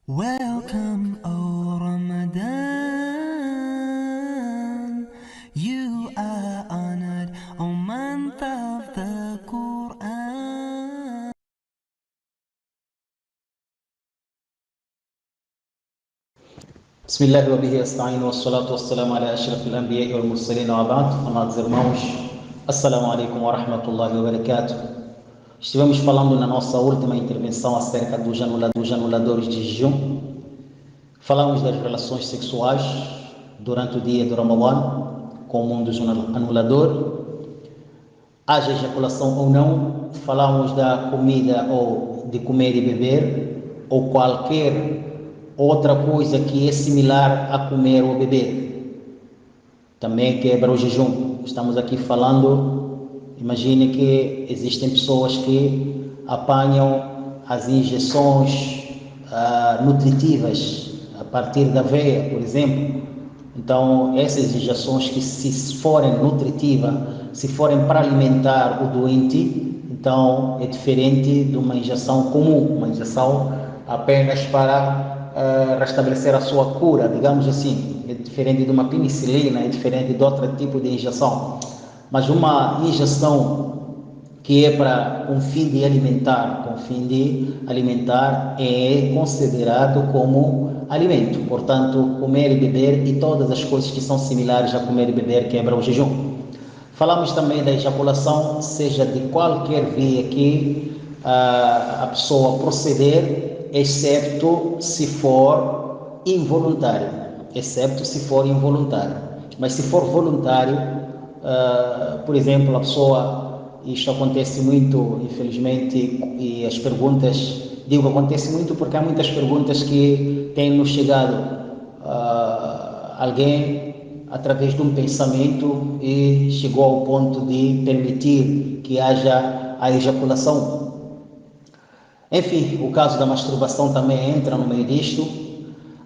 Welcome, O Ramadan. You are honored, O month of the Quran. بسم الله وبه أستعين والصلاة والسلام على أشرف الأنبياء والمرسلين وبعد. Amados irmãos, Assalamu alaikum wa rahmatullahi wa barakatuh. Estivemos falando na nossa última intervenção acerca dos anuladores de jejum. Falamos das relações sexuais durante o dia do Ramadã como um dos anuladores. Haja ejaculação ou não, falamos da comida ou de comer e beber ou qualquer outra coisa que é similar a comer ou beber. Também quebra o jejum. Estamos aqui falando, imagine que existem pessoas que apanham as injeções nutritivas a partir da aveia, por exemplo. Então, essas injeções que se forem nutritivas, se forem para alimentar o doente, então é diferente de uma injeção comum, uma injeção apenas para restabelecer a sua cura, digamos assim. É diferente de uma penicilina, é diferente de outro tipo de injeção. Mas uma injeção que é para um fim de alimentar, é considerado como alimento. Portanto, comer e beber e todas as coisas que são similares a comer e beber quebram o jejum. Falamos também da ejaculação, seja de qualquer via que a pessoa proceder, excepto se for involuntário. Mas se for voluntário, por exemplo, a pessoa, isto acontece muito, infelizmente, e as perguntas, digo acontece muito porque há muitas perguntas que têm nos chegado alguém através de um pensamento e chegou ao ponto de permitir que haja a ejaculação. Enfim, o caso da masturbação também entra no meio disto.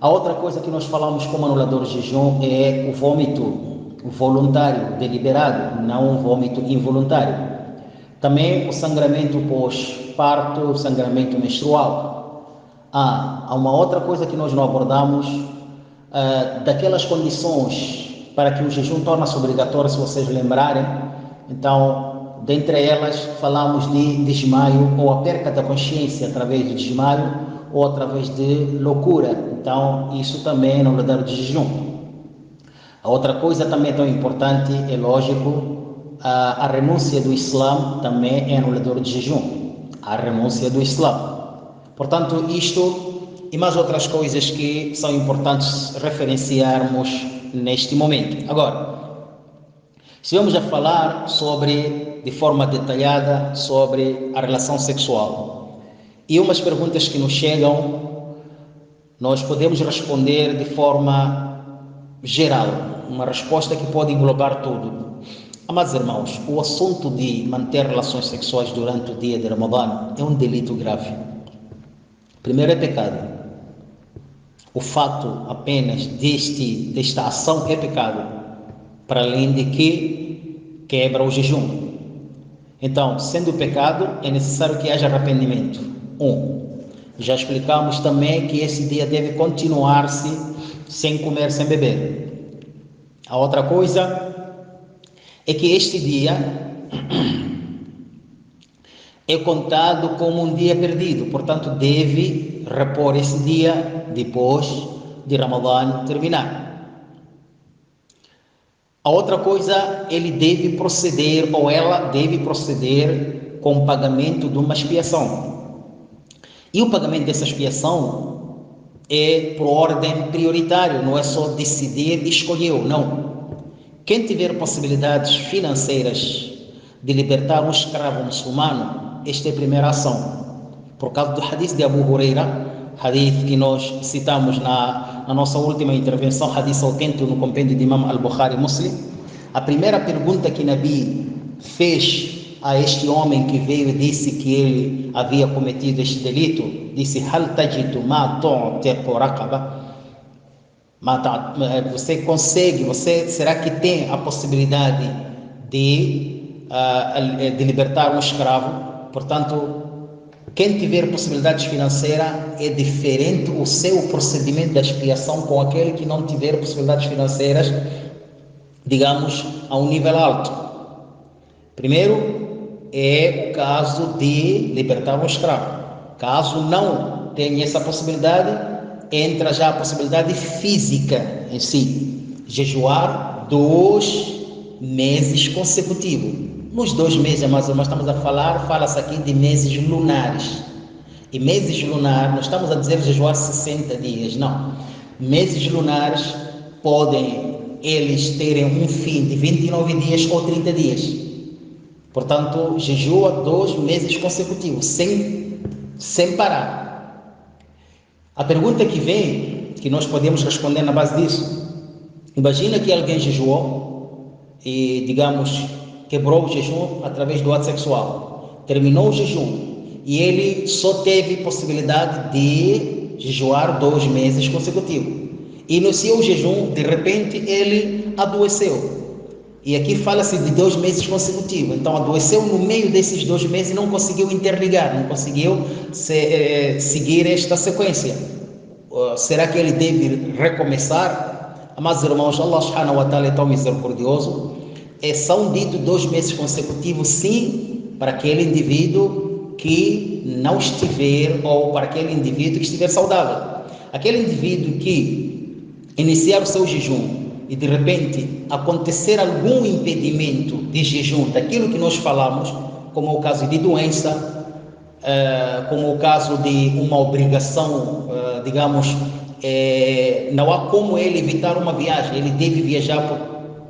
A outra coisa que nós falamos como anulador de jejum é o vômito voluntário, deliberado, não um vômito involuntário. Também o sangramento pós-parto, o sangramento menstrual. Há uma outra coisa que nós não abordamos, daquelas condições para que o jejum torna-se obrigatório, se vocês lembrarem. Então, dentre elas, falamos de desmaio ou a perca da consciência através de desmaio ou através de loucura. Então, isso também é anulador de jejum. A outra coisa também tão importante, é lógico, a renúncia do Islã também é anulador de jejum. A renúncia do Islã. Portanto, isto e mais outras coisas que são importantes referenciarmos neste momento. Agora, estivemos a falar de forma detalhada sobre a relação sexual. E umas perguntas que nos chegam, nós podemos responder de forma geral, uma resposta que pode englobar tudo. Amados irmãos, o assunto de manter relações sexuais durante o dia de Ramadã é um delito grave. Primeiro, é pecado. O fato apenas desta ação é pecado, para além de que quebra o jejum. Então, sendo pecado, é necessário que haja arrependimento. Já explicamos também que esse dia deve continuar-se sem comer, sem beber. A outra coisa é que este dia é contado como um dia perdido, portanto deve repor esse dia depois de Ramadã terminar. A outra coisa, ele deve proceder, ou ela deve proceder com o pagamento de uma expiação. E o pagamento dessa expiação é por ordem prioritária, não é só decidir e escolher, não. Quem tiver possibilidades financeiras de libertar um escravo muçulmano, esta é a primeira ação. Por causa do hadith de Abu Huraira, hadith que nós citamos na nossa última intervenção, hadith autêntico no compêndio de Imam al-Bukhari Muslim, a primeira pergunta que Nabi fez a este homem que veio e disse que ele havia cometido este delito, disse: Hal tajidu ma tu'tiqu raqaba? Será que tem a possibilidade de libertar um escravo? Portanto, Quem tiver possibilidades financeiras é diferente o seu procedimento de expiação com aquele que não tiver possibilidades financeiras, digamos, a um nível alto. Primeiro é o caso de libertar um escravo. Caso não tenha essa possibilidade, entra já a possibilidade física em si, jejuar 2 meses consecutivos. Nos 2 meses, mas estamos a fala-se aqui de meses lunares. E meses lunares, não estamos a dizer jejuar 60 dias, não. Meses lunares podem eles terem um fim de 29 dias ou 30 dias. Portanto, jejua 2 meses consecutivos, sem parar. A pergunta que vem, que nós podemos responder na base disso, imagina que alguém jejuou e, digamos, quebrou o jejum através do ato sexual, terminou o jejum e ele só teve possibilidade de jejuar 2 meses consecutivos. Iniciou o jejum, de repente ele adoeceu. E aqui fala-se de 2 meses consecutivos. Então adoeceu no meio desses 2 meses e não conseguiu interligar, não conseguiu seguir esta sequência. Será que ele deve recomeçar? Amados irmãos, Allah subhanahu wa ta'ala é tão misericordioso. São ditos 2 meses consecutivos, sim, para aquele indivíduo que não estiver, ou para aquele indivíduo que estiver saudável. Aquele indivíduo que iniciar o seu jejum e de repente acontecer algum impedimento de jejum daquilo que nós falamos, como o caso de doença, como o caso de uma obrigação, digamos, não há como ele evitar uma viagem, ele deve viajar,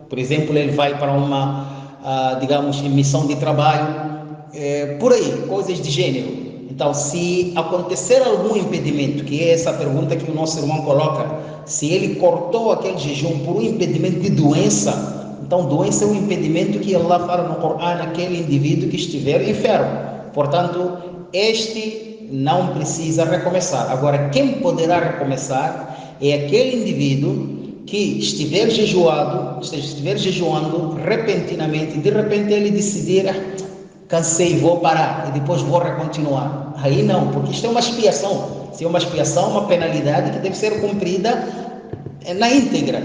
por exemplo, ele vai para uma, digamos, missão de trabalho, por aí, coisas de gênero. Então, se acontecer algum impedimento, que é essa pergunta que o nosso irmão coloca, se ele cortou aquele jejum por um impedimento de doença, então doença é um impedimento que Allah fala no Corão, naquele indivíduo que estiver enfermo. Portanto, este não precisa recomeçar. Agora, quem poderá recomeçar é aquele indivíduo que estiver jejuando repentinamente, de repente ele decidir, cansei, vou parar e depois vou recontinuar. Aí não, porque isto é uma expiação. Se é uma expiação, uma penalidade que deve ser cumprida na íntegra.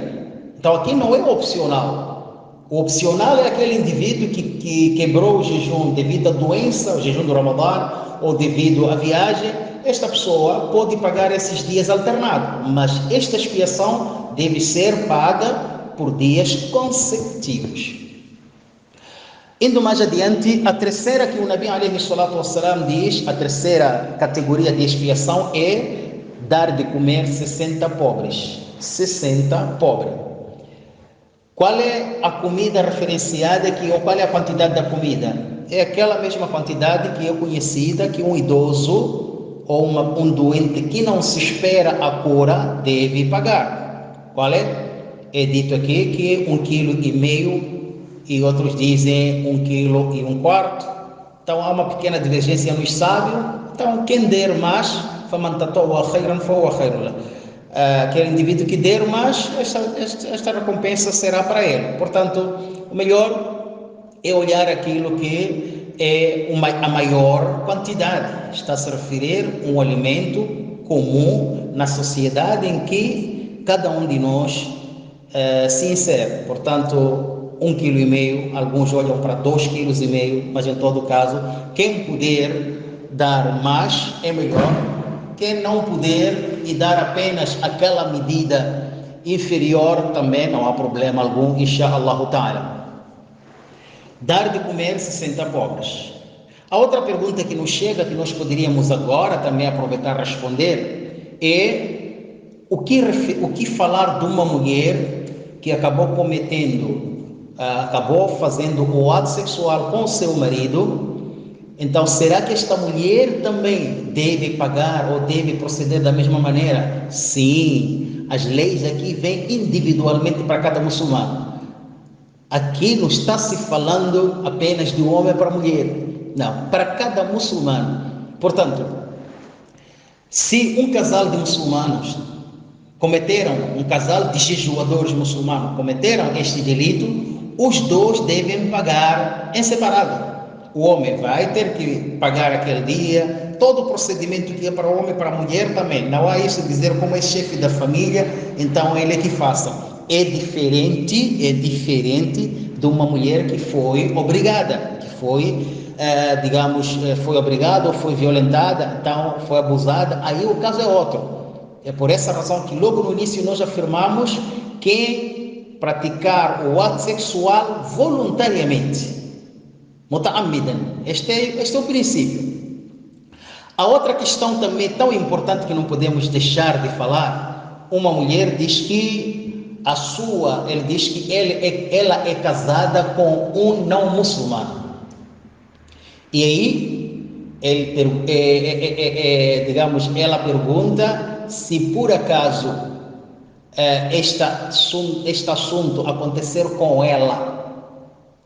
Então aqui não é opcional. O opcional é aquele indivíduo que quebrou o jejum devido à doença, o jejum do Ramadã, ou devido à viagem. Esta pessoa pode pagar esses dias alternados, mas esta expiação deve ser paga por dias consecutivos. Indo mais adiante, a terceira que o Nabi alayhi salatu wassalam diz, a terceira categoria de expiação é dar de comer 60 pobres. 60 pobres. Qual é a comida referenciada aqui, ou qual é a quantidade da comida? É aquela mesma quantidade que é conhecida que um idoso ou um doente que não se espera a cura deve pagar. Qual é? É dito aqui que 1,5 kg e outros dizem 1,25 kg. Então há uma pequena divergência nos sábios. Então quem der mais, aquele indivíduo que der mais, esta recompensa será para ele. Portanto, o melhor é olhar aquilo que é a maior quantidade. Está a se referir a um alimento comum na sociedade em que cada um de nós se insere. Portanto, 1,5 kg, alguns olham para 2,5 kg, mas em todo caso, quem puder dar mais é melhor. Quem não puder e dar apenas aquela medida inferior também não há problema algum, inshallah ta'ala. Dar de comer 60 pobres. A outra pergunta que nos chega, que nós poderíamos agora também aproveitar e responder, é o que falar de uma mulher que acabou fazendo o ato sexual com o seu marido. Então, será que esta mulher também deve pagar ou deve proceder da mesma maneira? Sim, as leis aqui vêm individualmente para cada muçulmano. Aqui não está se falando apenas do homem para a mulher, não, para cada muçulmano. Portanto, se um casal de muçulmanos um casal de jejuadores muçulmanos cometeram este delito, os dois devem pagar em separado. O homem vai ter que pagar aquele dia todo o procedimento que é para o homem, para a mulher também. Não há isso de dizer como é chefe da família, então ele é que faça. É diferente de uma mulher que foi obrigada, que foi, foi obrigada ou foi violentada, então foi abusada, aí o caso é outro. É por essa razão que logo no início nós afirmamos que praticar o ato sexual voluntariamente, muta'ammidan, este é o princípio. A outra questão também tão importante que não podemos deixar de falar, uma mulher diz que ela é casada com um não muçulmano. E aí, ela pergunta se por acaso este assunto acontecer com ela,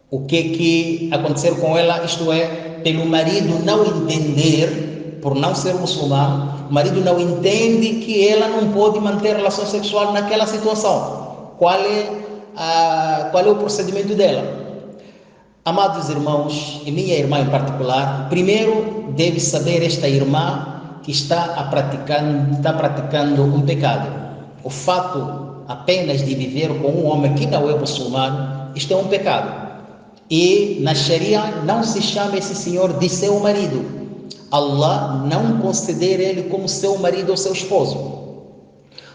o que acontecer com ela, isto é, pelo marido não entender, por não ser muçulmano, o marido não entende que ela não pode manter relação sexual naquela situação. Qual é o procedimento dela? Amados irmãos, e minha irmã em particular, primeiro deve saber esta irmã que está praticando um pecado. O fato apenas de viver com um homem que não é muçulmano, isto é um pecado. E na Sharia não se chama esse senhor de seu marido. Allah não considera ele como seu marido ou seu esposo.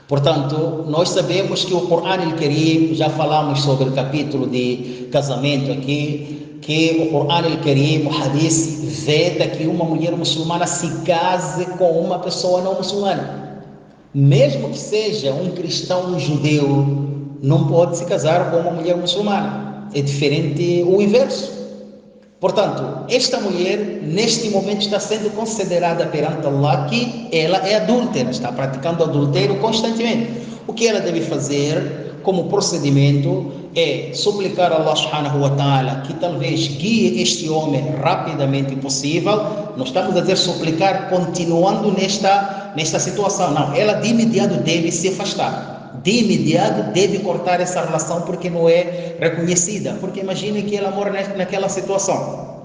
Portanto, nós sabemos que o Corão Al-Karim, já falamos sobre o capítulo de casamento aqui, que o Corão Al-Karim, o Hadith, veda que uma mulher muçulmana se case com uma pessoa não muçulmana. Mesmo que seja um cristão, um judeu, não pode se casar com uma mulher muçulmana. É diferente o inverso. Portanto, esta mulher, neste momento, está sendo considerada perante Allah que ela é adúltera, está praticando adultério constantemente. O que ela deve fazer como procedimento é suplicar a Allah subhanahu wa ta'ala que talvez guie este homem rapidamente possível. Não estamos a dizer suplicar continuando nesta situação, não. Ela de imediato deve se afastar. De imediato deve cortar essa relação porque não é reconhecida, porque imagine que ela mora naquela situação.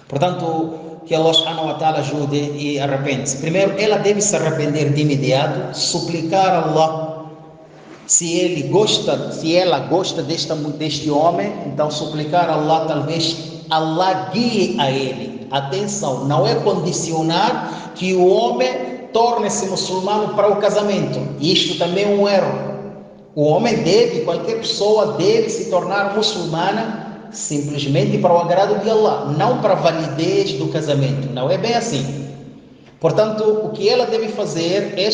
Portanto, que Allah subhanahu wa ta'ala ajude e arrepende-se. Primeiro, ela deve se arrepender de imediato, suplicar a Allah se ela gosta deste homem, então suplicar a Allah, talvez Allah guie a ele. Atenção, não é condicionar que o homem torne-se muçulmano para o casamento. Isto também é um erro. O homem qualquer pessoa deve se tornar muçulmana simplesmente para o agrado de Allah, não para a validez do casamento. Não é bem assim. Portanto, o que ela deve fazer é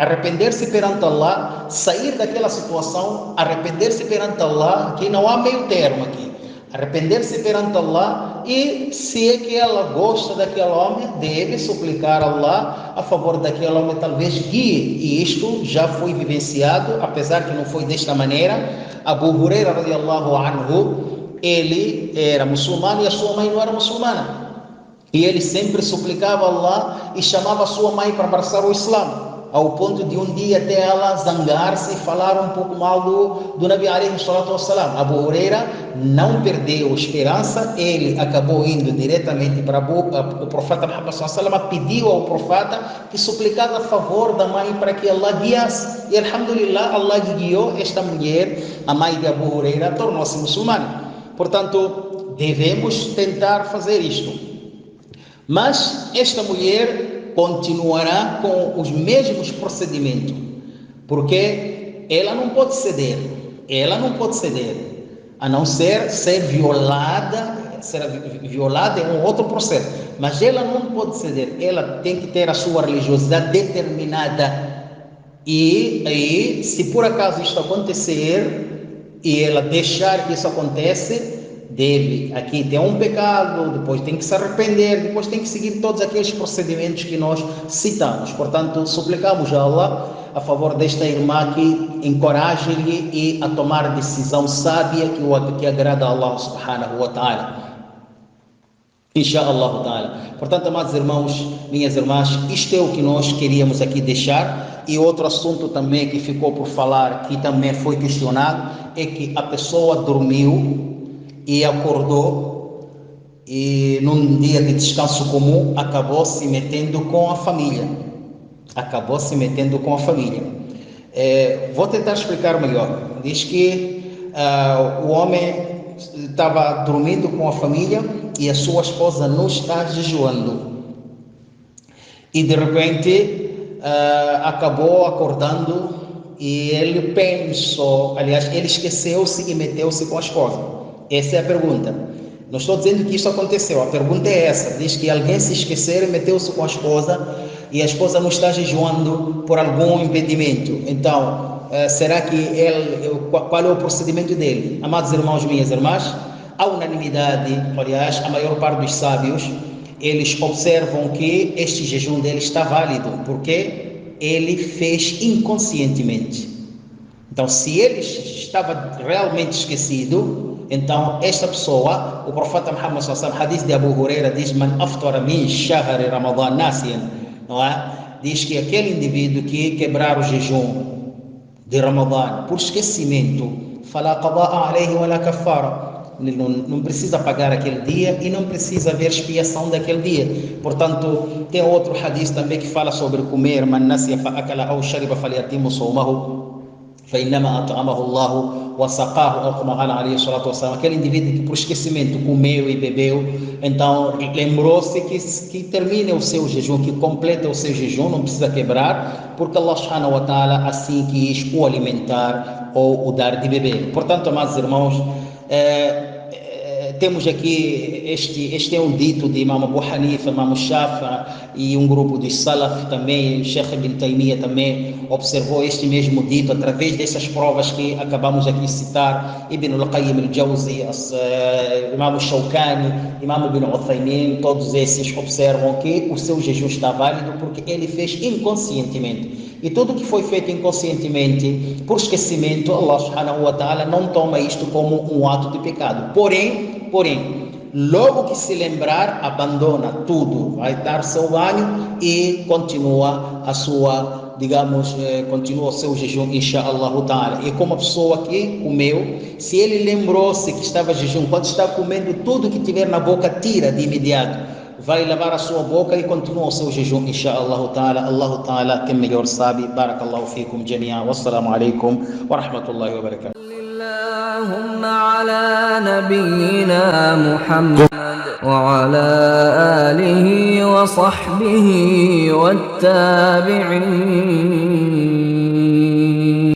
arrepender-se perante Allah, sair daquela situação, arrepender-se perante Allah, que não há meio termo aqui. Arrepender-se perante Allah, e se é que ela gosta daquele homem, deve suplicar a Allah a favor daquele homem, talvez guie. E isto já foi vivenciado, apesar que não foi desta maneira. Abu Huraira radiallahu anhu, ele era muçulmano e a sua mãe não era muçulmana. E ele sempre suplicava a Allah e chamava a sua mãe para abraçar o Islã, ao ponto de um dia até ela zangar-se e falar um pouco mal do Nabi alayhi salatu wassalam. Abu Huraira não perdeu esperança, ele acabou indo diretamente para o profeta Muhammad sallallahu alaihi wasallam, pediu ao profeta que suplicasse a favor da mãe para que Allah guiasse. E alhamdulillah, Allah guiou esta mulher, a mãe de Abu Huraira, tornou-se muçulmana. Portanto, devemos tentar fazer isto. Mas esta mulher continuará com os mesmos procedimentos, porque ela não pode ceder, a não ser violada. Ser violada é um outro processo, mas ela não pode ceder, ela tem que ter a sua religiosidade determinada. E aí, se por acaso isto acontecer e ela deixar que isso aconteça, deve, aqui tem um pecado, depois tem que se arrepender, depois tem que seguir todos aqueles procedimentos que nós citamos. Portanto, suplicamos a Allah a favor desta irmã que encoraje-lhe e a tomar decisão sábia que agrada a Allah subhanahu wa ta'ala. Insha'Allah ta'ala. Portanto, amados irmãos, minhas irmãs, isto é o que nós queríamos aqui deixar. E outro assunto também que ficou por falar, que também foi questionado, é que a pessoa dormiu e acordou e num dia de descanso comum acabou se metendo com a família. Vou tentar explicar melhor. Diz que o homem estava dormindo com a família e a sua esposa não está jejuando. E de repente acabou acordando e ele pensou, aliás, ele esqueceu-se e meteu-se com a esposa. Essa é a pergunta. Não estou dizendo que isso aconteceu, a pergunta é essa. Diz que alguém se esqueceu e meteu-se com a esposa e a esposa não está jejuando por algum impedimento. Então, será que qual é o procedimento dele? Amados irmãos, minhas irmãs, a unanimidade, aliás, a maior parte dos sábios, eles observam que este jejum dele está válido, porque ele fez inconscientemente. Então, se ele estava realmente esquecido, então esta pessoa, o profeta Muhammad sallallahu alaihi wasallam, hadith de Abu Huraira, diz: man aftara min shahri Ramadan nasiyan, não é? Diz que aquele indivíduo que quebrar o jejum de Ramadan por esquecimento, fala qada'a alayhi wa la kaffara, não precisa pagar aquele dia e não precisa haver expiação daquele dia. Portanto, tem outro hadith também que fala sobre comer: man nasiya fa akala aw shariba falyatimu sawmahu فإنما أطعمه الله وسقاه أو كما قال عليه الصلاة والسلام. Aquele indivíduo que por esquecimento comeu e bebeu, então lembrou-se que termine o seu jejum, que complete o seu jejum, não precisa quebrar, porque Allah subhanahu wa ta'ala assim quis o alimentar ou o dar de beber. Portanto, amados irmãos, temos aqui este é um dito de Imam Abu Hanifa, Imam Shafi'i e um grupo de Salaf também. Sheikh Ibn Taymiyyah também observou este mesmo dito através dessas provas que acabamos aqui de citar. Ibn al-Qayyim al-Jawzi, Imam Shawkani, Imam Ibn Uthaymin, todos esses observam que o seu jejum está válido porque ele fez inconscientemente. E tudo que foi feito inconscientemente, por esquecimento, Allah subhanahu wa ta'ala não toma isto como um ato de pecado. Porém, logo que se lembrar, abandona tudo, vai dar seu banho e continua a sua, continua o seu jejum, inshallah ta'ala. E como a pessoa que comeu, se ele lembrou-se que estava jejum, quando está comendo, tudo que tiver na boca, tira de imediato. Vai lavar a sua boca e continua o seu jejum, inshallah ta'ala. Allah ta'ala que melhor sabe. Barakallahu fikum jami'an. Wassalamu alaikum wa rahmatullahi wa barakatuh. اللهم على نبينا محمد وعلى آله وصحبه والتابعين